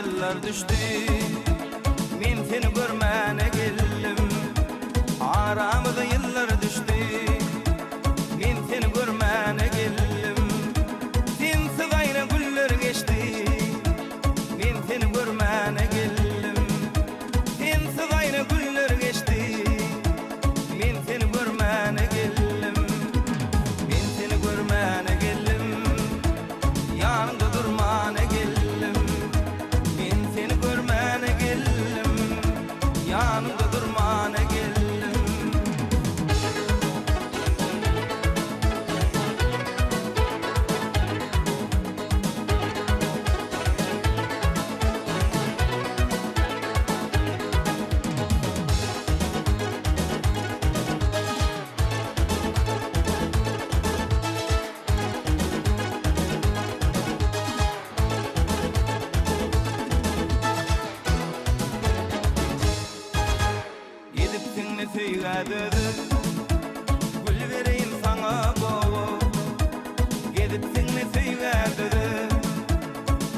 yıllar düştü. Men seni görmene geldim. Aramıza yıllar düştü. Men seni görmene geldim. Sensiz ayna güller geçti. Men seni görmene geldim. Sensiz ayna güller geçti. Men seni görmene geldim. Men seni görmene geldim. Yanımda durmana geldim. Men seni görmene geldim. Yanımda durmana geldim. Gül vereyim sana boğu. Gidip seni söyledim.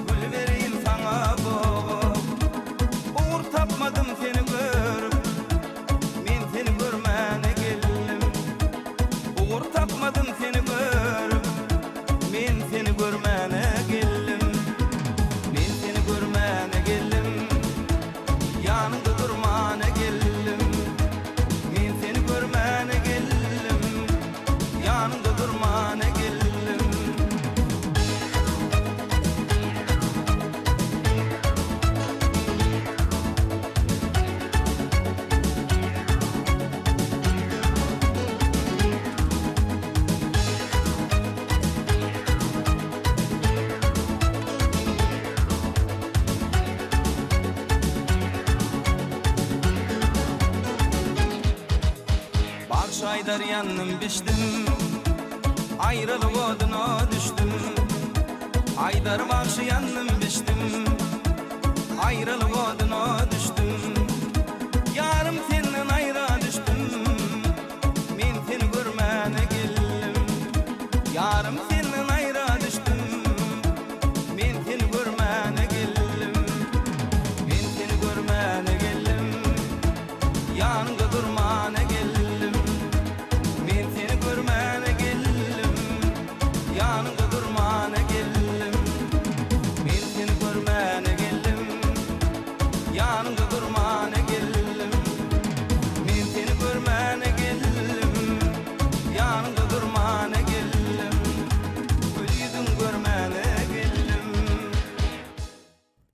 Gül vereyim sana boğu. Uğur tapmadım seni görüp. Men seni görmene geldim. Uğur tapmadım seni görüp. Men seni görmene geldim. Men seni görmene geldim. Yanımda durmana geldim. Men seni görmene geldim. Yanımda durmana geldim. Aydar yandım biçtim. Ayrılık oduna düştüm. Aydar başı yandım biçtim. Ayrılık oduna